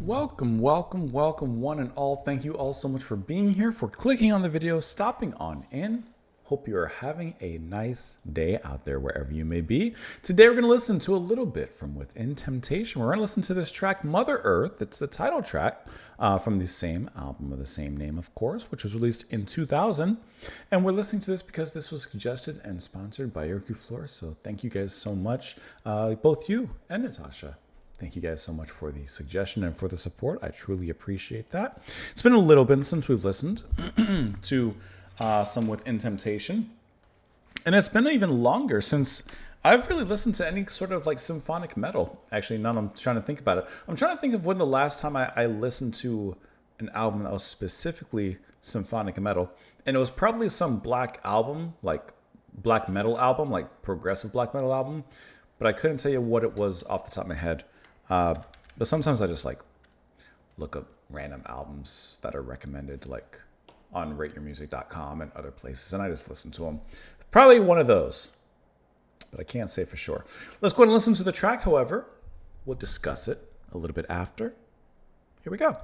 Welcome, welcome, welcome, one and all. Thank you all so much for being here, for clicking on the video, stopping on in. Hope you are having a nice day out there wherever you may be. Today we're going to listen to a little bit from Within Temptation. We're going to listen to this track, Mother Earth. It's the title track from the same album of the same name, of course, which was released in 2000. And we're listening to this because this was suggested and sponsored by Yoku Floor. So thank you guys so much, both you and Natasha. Thank you guys so much for the suggestion and for the support. I truly appreciate that. It's been a little bit since we've listened to some Within Temptation. And it's been even longer since I've really listened to any sort of like symphonic metal. Actually, now I'm trying to think about it. I'm trying to think of when the last time I listened to an album that was specifically symphonic metal. And it was probably some black album, like black metal album, like progressive black metal album. But I couldn't tell you what it was off the top of my head. But sometimes I just like look up random albums that are recommended, like on rateyourmusic.com and other places, and I just listen to them. Probably one of those, but I can't say for sure. Let's go ahead and listen to the track, however. We'll discuss it a little bit after. Here we go.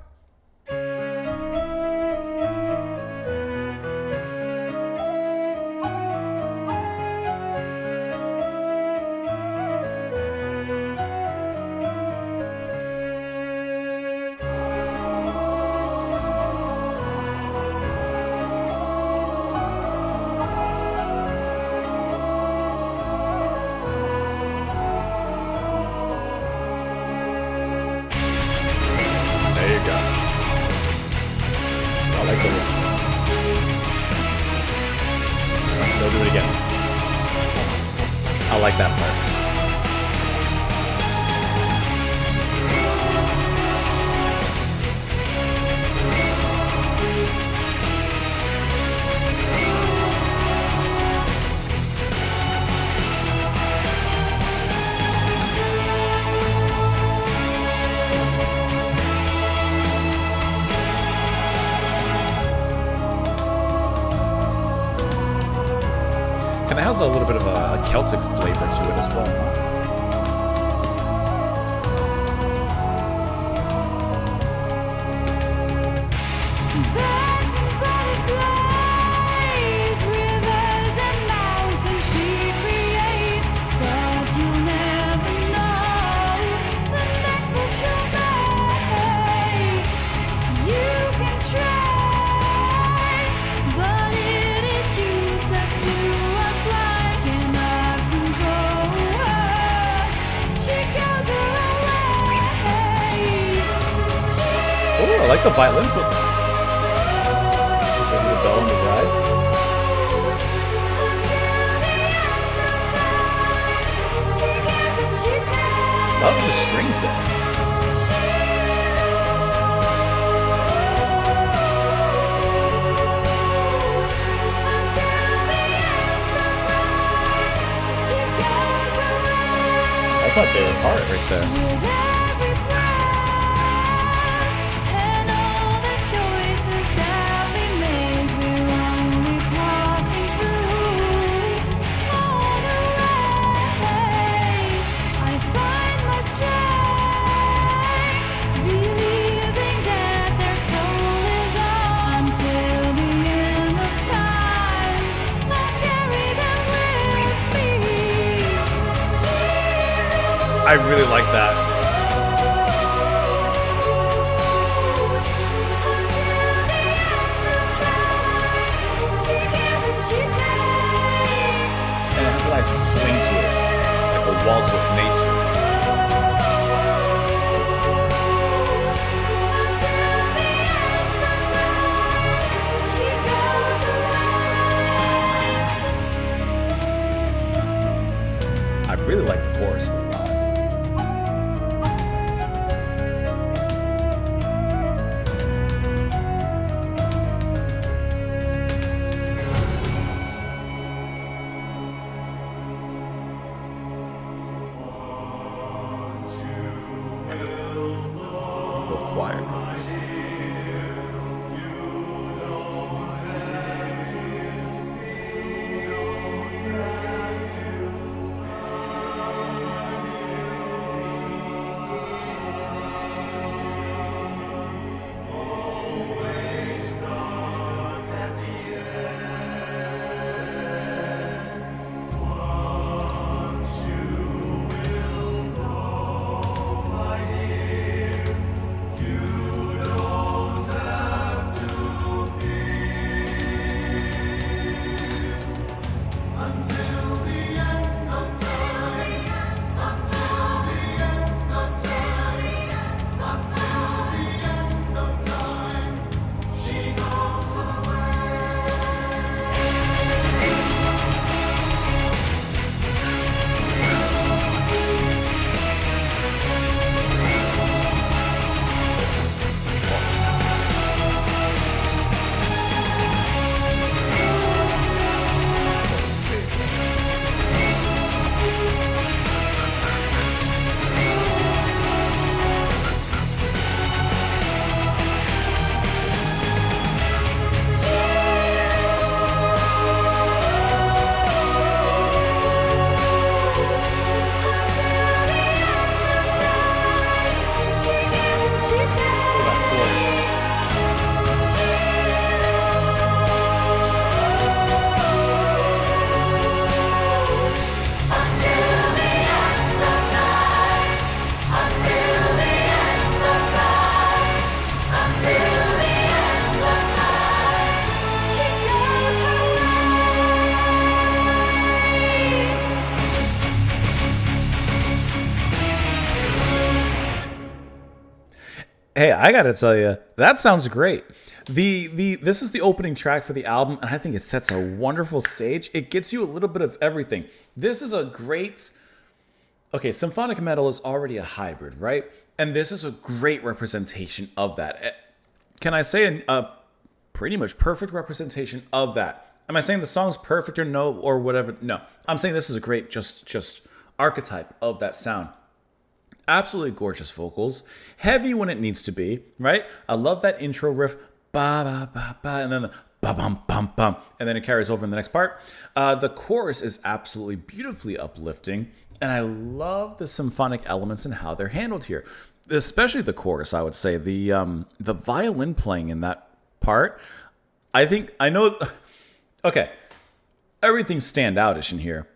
They'll do it again. I like that part. And it has a little bit of a Celtic flavor to it as well, huh? I like the violin flip. The bell on the ride. Love the strings there. That's my favorite part right there. I really like that. And it has a nice swing to it, like a waltz with nature. I really like the chorus a lot. Choir. Hey, I gotta tell you, that sounds great. The this is the opening track for the album, and I think it sets a wonderful stage. It gets you a little bit of everything. This is a great. Okay, symphonic metal is already a hybrid, right? And this is a great representation of that. Can I say a pretty much perfect representation of that? Am I saying the song's perfect or no or whatever? No, I'm saying this is a great just archetype of that sound. Absolutely gorgeous vocals, heavy when it needs to be, right? I love that intro riff, ba ba ba ba, and then the ba bum bum bum, and then it carries over in the next part. The chorus is absolutely beautifully uplifting, and I love the symphonic elements and how they're handled here, especially the chorus. I would say the violin playing in that part. I think I know. Okay, everything's standoutish in here.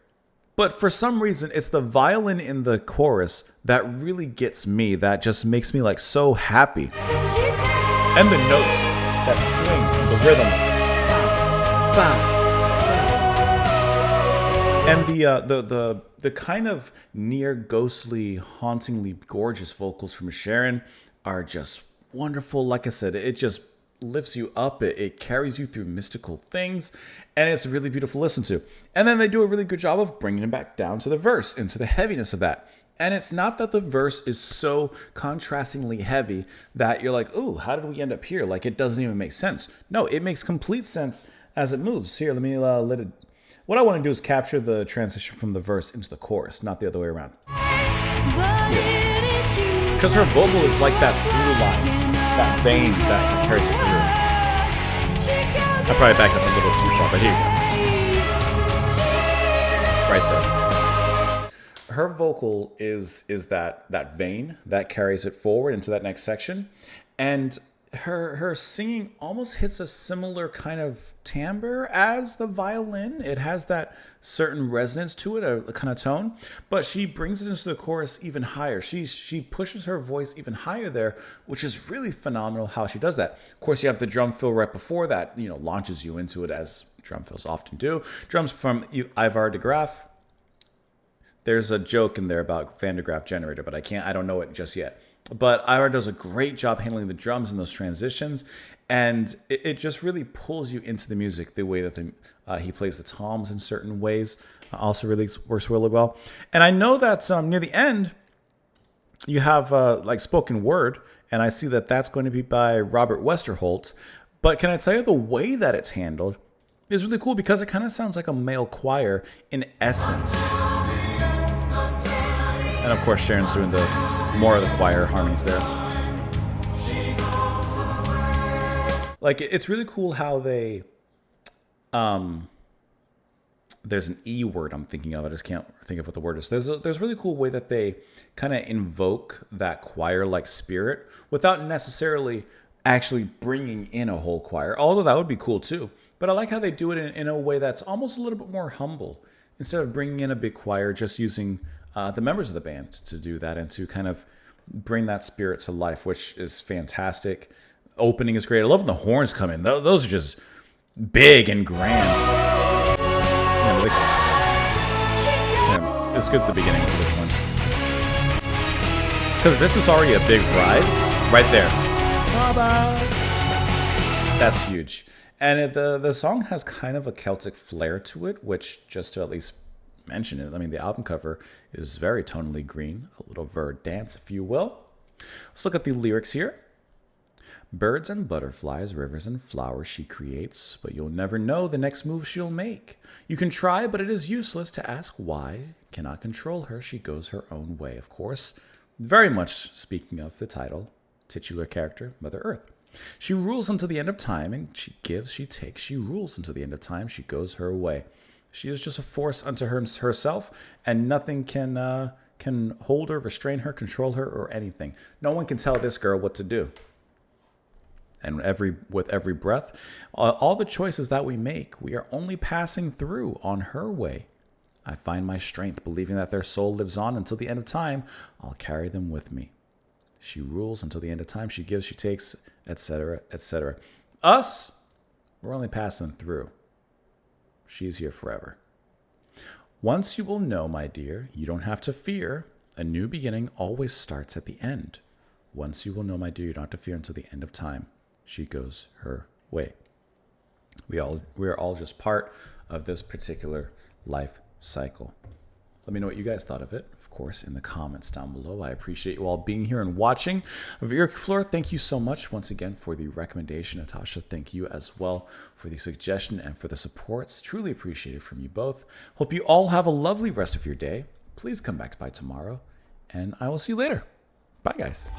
But for some reason, it's the violin in the chorus that really gets me, that just makes me like so happy. And the notes that swing, the rhythm. And the kind of near ghostly, hauntingly gorgeous vocals from Sharon are just wonderful. Like I said, it just lifts you up. It carries you through mystical things, and it's really beautiful to listen to. And then they do a really good job of bringing it back down to the verse, into the heaviness of that. And it's not that the verse is so contrastingly heavy that you're like, "Ooh, how did we end up here?" Like it doesn't even make sense. No, it makes complete sense as it moves. Here, let me let it. What I want to do is capture the transition from the verse into the chorus, not the other way around. Because her vocal is like that through line, that vein that carries it through. I probably backed up a little too far, but here you go. Right there. Her vocal is that vein that carries it forward into that next section. And her singing almost hits a similar kind of timbre as the violin. It has that certain resonance to it, a kind of tone, but she brings it into the chorus even higher. She pushes her voice even higher there, which is really phenomenal how she does that. Of course, you have the drum fill right before that, launches you into it, as drum fills often do. Drums from Ivar de Graaf. There's a joke in there about Van de Graaff generator, but I don't know it just yet. But Ira does a great job handling the drums in those transitions, and it just really pulls you into the music. The way that he plays the toms in certain ways also really works really well. And I know that near the end, you have like spoken word, and I see that that's going to be by Robert Westerholt. But can I tell you, the way that it's handled is really cool because it kind of sounds like a male choir in essence. And of course, Sharon's doing more of the choir harmonies there. Like, it's really cool how they there's an E word I'm thinking of. I just can't think of what the word is. There's a really cool way that they kind of invoke that choir-like spirit without necessarily actually bringing in a whole choir, although that would be cool too. But I like how they do it in a way that's almost a little bit more humble. Instead of bringing in a big choir, just using the members of the band to do that and to kind of bring that spirit to life, which is fantastic. Opening is great. I love when the horns come in. Those are just big and grand. This gets the beginning of the horns. Because this is already a big ride right there. That's huge. And the song has kind of a Celtic flair to it, which, just to at least mention it, I mean, the album cover is very tonally green, a little bird dance, if you will. Let's look at the lyrics here. Birds and butterflies, rivers and flowers she creates, but you'll never know the next move she'll make. You can try, but it is useless to ask why. Cannot control her, she goes her own way. Of course, very much speaking of the title, titular character, Mother Earth. She rules until the end of time, and she gives, she takes. She rules until the end of time, she goes her way. She is just a force unto herself, and nothing can hold her, restrain her, control her, or anything. No one can tell this girl what to do. And with every breath, all the choices that we make, we are only passing through on her way. I find my strength, believing that their soul lives on until the end of time. I'll carry them with me. She rules until the end of time. She gives, she takes, etc., etc. Us, we're only passing through. She's here forever. Once you will know, my dear, you don't have to fear. A new beginning always starts at the end. Once you will know, my dear, you don't have to fear until the end of time. She goes her way. We are all just part of this particular life cycle. Let me know what you guys thought of it, of course, in the comments down below. I appreciate you all being here and watching. Vieira Flora, thank you so much once again for the recommendation. Natasha, thank you as well for the suggestion and for the support. It's truly appreciated from you both. Hope you all have a lovely rest of your day. Please come back by tomorrow, and I will see you later. Bye, guys.